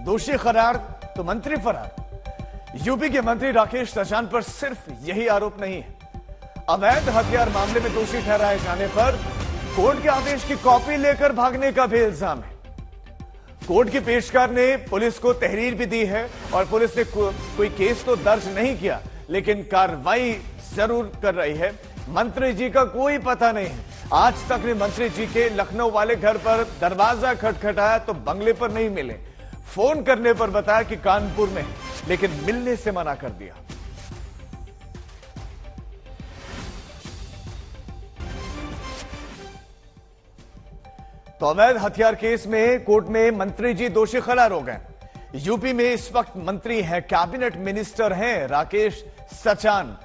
दोषी करार तो मंत्री फरार। यूपी के मंत्री राकेश सचान पर सिर्फ यही आरोप नहीं है, अवैध हथियार मामले में दोषी ठहराए जाने पर कोर्ट के आदेश की कॉपी लेकर भागने का भी इल्जाम है। कोर्ट की पेशकार ने पुलिस को तहरीर भी दी है और पुलिस ने कोई केस तो दर्ज नहीं किया, लेकिन कार्रवाई जरूर कर रही है। मंत्री जी का कोई पता नहीं है। आज तक ने मंत्री जी के लखनऊ वाले घर पर दरवाजा खटखटाया तो बंगले पर नहीं मिले। फोन करने पर बताया कि कानपुर में है, लेकिन मिलने से मना कर दिया। तो अवैध हथियार केस में कोर्ट में मंत्री जी दोषी करार हो गए। यूपी में इस वक्त मंत्री हैं, कैबिनेट मिनिस्टर हैं राकेश सचान,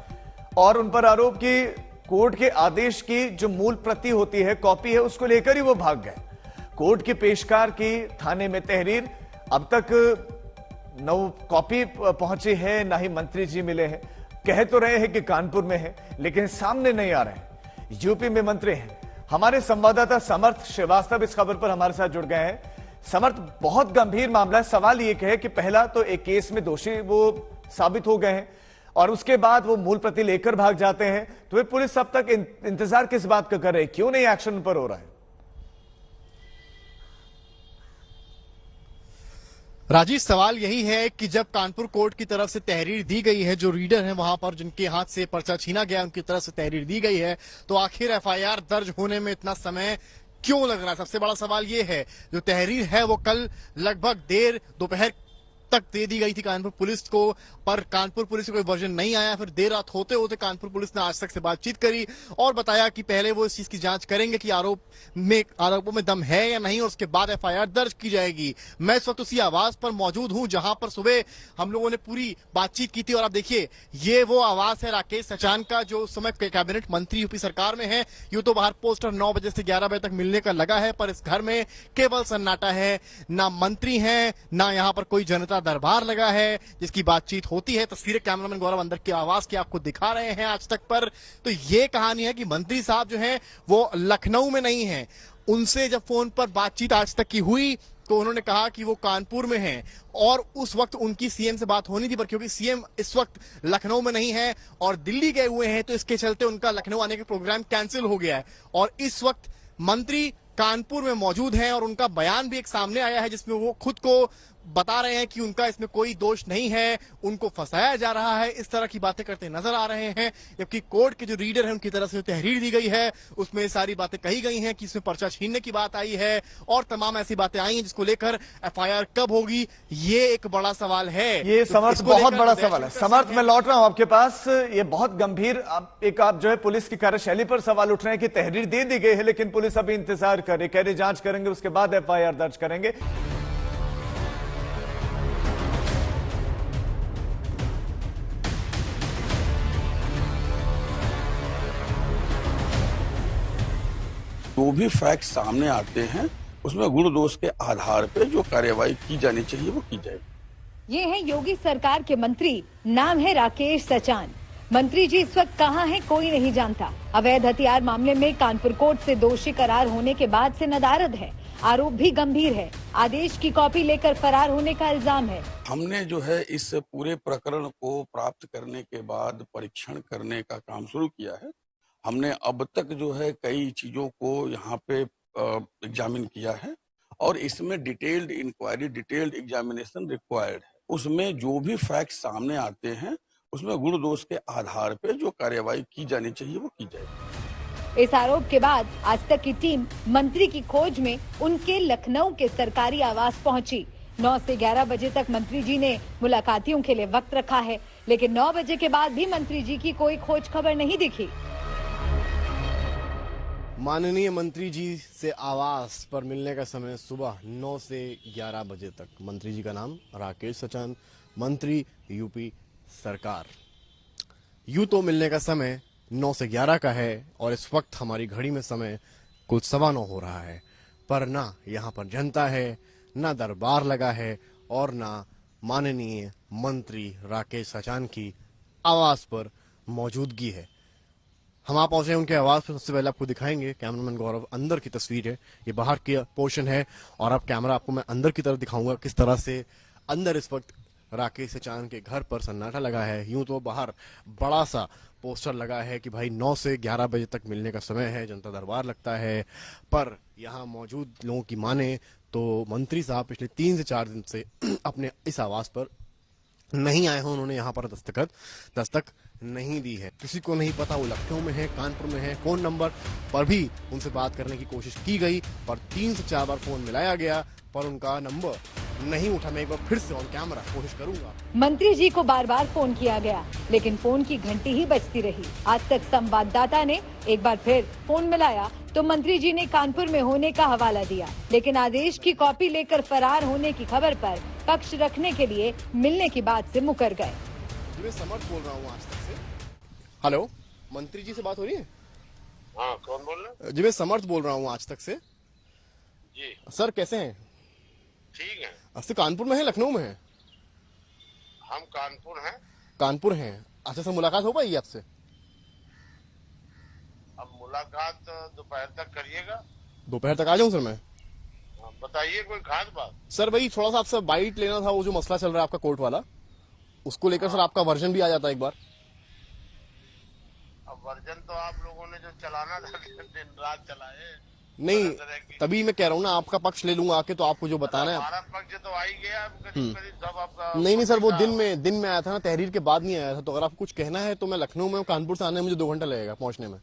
और उन पर आरोप की कोर्ट के आदेश की जो मूल प्रति होती है, कॉपी है, उसको लेकर ही वो भाग गए। कोर्ट की पेशकार की थाने में तहरीर, अब तक न कॉपी पहुंची है, ना ही मंत्री जी मिले हैं। कह तो रहे हैं कि कानपुर में है, लेकिन सामने नहीं आ रहे। यूपी में मंत्री हैं। हमारे संवाददाता समर्थ श्रीवास्तव इस खबर पर हमारे साथ जुड़ गए हैं। समर्थ, बहुत गंभीर मामला है। सवाल ये है कि पहला तो एक केस में दोषी वो साबित हो गए हैं और उसके बाद वो मूल प्रति लेकर भाग जाते हैं, तो वे पुलिस अब तक इंतजार किस बात का कर रही है? क्यों नहीं एक्शन पर हो रहा है? राजीव, सवाल यही है कि जब कानपुर कोर्ट की तरफ से तहरीर दी गई है, जो रीडर हैं वहां पर जिनके हाथ से पर्चा छीना गया उनकी तरफ से तहरीर दी गई है, तो आखिर एफआईआर दर्ज होने में इतना समय क्यों लग रहा है? सबसे बड़ा सवाल ये है। जो तहरीर है वो कल लगभग देर दोपहर तक दे दी गई थी कानपुर पुलिस को, पर कानपुर पुलिस से कोई वर्जन नहीं आया। फिर देर रात होते होते कानपुर पुलिस ने आज तक से बातचीत करी और बताया कि पहले वो इस चीज की जांच करेंगे कि आरोपों में दम है या नहीं, और उसके बाद एफआईआर दर्ज की जाएगी। मैं इस वक्त उसी आवास पर मौजूद हूं जहां पर सुबह हम लोगों ने पूरी बातचीत की थी, और आप देखिए ये वो आवास है राकेश सचान का, जो उस समय कैबिनेट मंत्री यूपी सरकार में है। यूं तो बाहर पोस्टर 9 बजे से 11 बजे तक मिलने का लगा है, पर इस घर में केवल सन्नाटा है। ना मंत्री है, ना यहाँ पर कोई जनता दरबार लगा है जिसकी बातचीत होती है। तस्वीरें कैमरामैन गौरव अंदर की आवाज की आपको दिखा रहे हैं आज तक पर। तो ये कहानी है कि मंत्री साहब जो हैं वो लखनऊ में नहीं हैं। उनसे जब फोन पर बातचीत आज तक की हुई तो उन्होंने कहा कि वो कानपुर में हैं, और उस वक्त उनकी सीएम से बात होनी थी, पर क्योंकि सीएम इस वक्त लखनऊ में नहीं है और दिल्ली गए हुए हैं, तो इसके चलते उनका लखनऊ आने का प्रोग्राम कैंसिल हो गया है। और इस वक्त मंत्री कानपुर में मौजूद हैं और उनका बयान भी एक सामने आया है जिसमें वो खुद को बता रहे हैं कि उनका इसमें कोई दोष नहीं है, उनको फंसाया जा रहा है, इस तरह की बातें करते नजर आ रहे हैं। जबकि कोर्ट के जो रीडर हैं उनकी तरफ से तहरीर दी गई है, उसमें सारी बातें कही गई हैं कि इसमें पर्चा छीनने की बात आई है और तमाम ऐसी बातें आई हैं जिसको लेकर एफआईआर कब होगी, ये एक बड़ा सवाल है। ये समर्थ बहुत बड़ा सवाल है। समर्थ, मैं लौट रहा हूं आपके पास। ये बहुत गंभीर आप जो है पुलिस की कार्यशैली पर सवाल उठ रहे हैं कि तहरीर दे दी गई है, लेकिन पुलिस अभी इंतजार कर रही, कह रही जांच करेंगे, उसके बाद एफआईआर दर्ज करेंगे। जो भी फैक्ट सामने आते हैं उसमें गुण दोष के आधार पर जो कार्यवाही की जानी चाहिए वो की जाएगी। ये है योगी सरकार के मंत्री, नाम है राकेश सचान। मंत्री जी इस वक्त कहाँ हैं कोई नहीं जानता। अवैध हथियार मामले में कानपुर कोर्ट से दोषी करार होने के बाद से नदारद है। आरोप भी गंभीर है। आदेश की कॉपी लेकर फरार होने का इल्जाम है। हमने जो है इस पूरे प्रकरण को प्राप्त करने के बाद परीक्षण करने का काम शुरू किया है। हमने अब तक जो है कई चीजों को यहाँ पे एग्जामिन किया है और इसमें detailed inquiry, detailed examination required है। उसमें जो भी फैक्ट सामने आते हैं उसमें गुण दोष के आधार पे जो कार्यवाही की जानी चाहिए वो की जाएगी। इस आरोप के बाद आज तक की टीम मंत्री की खोज में उनके लखनऊ के सरकारी आवास पहुंची। 9 से 11 बजे तक मंत्री जी ने मुलाकातियों के लिए वक्त रखा है, लेकिन 9 बजे के बाद भी मंत्री जी की कोई खोज खबर नहीं दिखी। माननीय मंत्री जी से आवास पर मिलने का समय सुबह 9 से 11 बजे तक। मंत्री जी का नाम राकेश सचान, मंत्री यूपी सरकार। यूं तो मिलने का समय 9 से 11 का है और इस वक्त हमारी घड़ी में समय कुछ 9:15 हो रहा है, पर ना यहाँ पर जनता है, ना दरबार लगा है और ना माननीय मंत्री राकेश सचान की आवास पर मौजूदगी है। हम आप पहुंचे हैं उनके आवाज पे। सबसे पहले आपको दिखाएंगे, कैमरामैन गौरव, अंदर की तस्वीर है, ये बाहर की पोर्शन है और अब कैमरा आपको मैं अंदर की तरफ दिखाऊंगा किस तरह से अंदर इस वक्त राकेश सचान के घर पर सन्नाटा लगा है। यूं तो बाहर बड़ा सा पोस्टर लगा है कि भाई 9 से 11 बजे तक मिलने का समय है, जनता दरबार लगता है, पर यहाँ मौजूद लोगों की माने तो मंत्री साहब पिछले 3 से 4 दिन से अपने इस आवास पर नहीं आए हैं। उन्होंने यहाँ पर दस्तक नहीं दी है। किसी को नहीं पता वो लखनऊ में है, कानपुर में है। फोन नंबर पर भी उनसे बात करने की कोशिश की गई, पर 3 से 4 बार फोन मिलाया गया, पर उनका नंबर नहीं उठा। मैं एक बार फिर से ऑन कैमरा कोशिश करूंगा। मंत्री जी को बार बार फोन किया गया, लेकिन फोन की घंटी ही बजती रही। आज तक संवाददाता ने एक बार फिर फोन मिलाया तो मंत्री जी ने कानपुर में होने का हवाला दिया, लेकिन आदेश की कॉपी लेकर फरार होने की खबर पर पक्ष रखने के लिए मिलने की बात से मुकर गए। मैं समर्थ बोल रहा हूँ आज तक से। हेलो, मंत्री जी से बात हो रही है? हाँ, कौन बोल रहे हैं? जी मैं समर्थ बोल रहा हूँ आज तक से। जी सर कैसे हैं? ठीक है। अच्छा, कानपुर में है, लखनऊ में है? हम कानपुर हैं। कानपुर हैं। अच्छा सर, मुलाकात हो पाएगी आपसे? अब मुलाकात दोपहर तक करिएगा। दोपहर तक आ जाऊं सर मैं? हाँ, बताइए कोई खास बात। सर वही थोड़ा सा आपसे बाइट लेना था, वो जो मसला चल रहा है आपका कोर्ट वाला, उसको लेकर सर आपका वर्जन भी आ जाता एक बार। अब वर्जन तो आप लोगों ने जो चलाना था दिन रात चलाए। नहीं, तभी मैं कह रहा हूँ ना, आपका पक्ष ले लूंगा आके, तो आपको जो बताना है। हमारा पक्ष तो आ ही गया करीब सब आपका। नहीं सर, वो दिन में आया था ना, तहरीर के बाद नहीं आया था। तो अगर आपको कुछ कहना है तो मैं लखनऊ में, कानपुर से आने में मुझे 2 घंटा लगेगा पहुंचने में।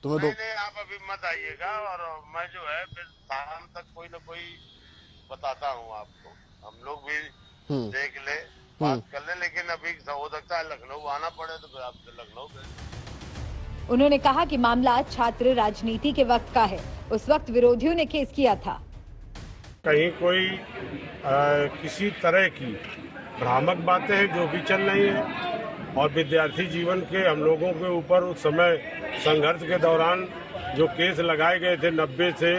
तो मैं नहीं, आप अभी मत आइएगा और मैं जो है फिर शाम तक कोई न कोई बताता हूँ आपको। हम लोग भी देख ले, बात कर ले, लेकिन अभी हो सकता है लखनऊ आना पड़े तो फिर आप लखनऊ गए। उन्होंने कहा कि मामला छात्र राजनीति के वक्त का है, उस वक्त विरोधियों ने केस किया था। कहीं कोई किसी तरह की भ्रामक बातें हैं जो भी चल रही हैं, और विद्यार्थी जीवन के हम लोगों के ऊपर उस समय संघर्ष के दौरान जो केस लगाए गए थे 90 से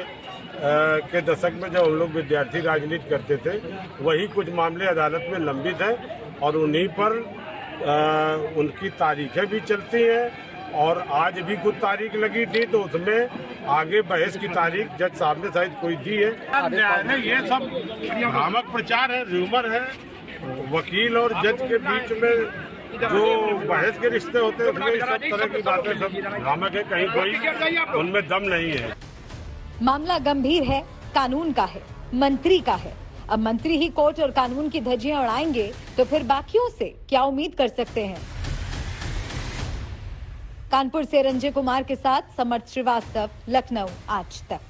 के दशक में जब हम लोग विद्यार्थी राजनीति करते थे, वही कुछ मामले अदालत में लंबित हैं और उन्हीं पर उनकी तारीखें भी चलती हैं। और आज भी कुछ तारीख लगी थी तो उसमें आगे बहस की तारीख जज साहब ने शायद कोई दी है। ये सब भ्रामक प्रचार है, र्यूमर है। वकील और जज के बीच में जो बहस के रिश्ते होते हैं उसमें सब तरह की बातें सब भ्रामक है, कहीं कोई उनमें दम नहीं है। मामला गंभीर है, कानून का है, मंत्री का है। अब मंत्री ही कोर्ट और कानून की धज्जियां उड़ाएंगे तो फिर बाकियों से क्या उम्मीद कर सकते हैं? कानपुर से रंजय कुमार के साथ समर्थ श्रीवास्तव, लखनऊ आज तक।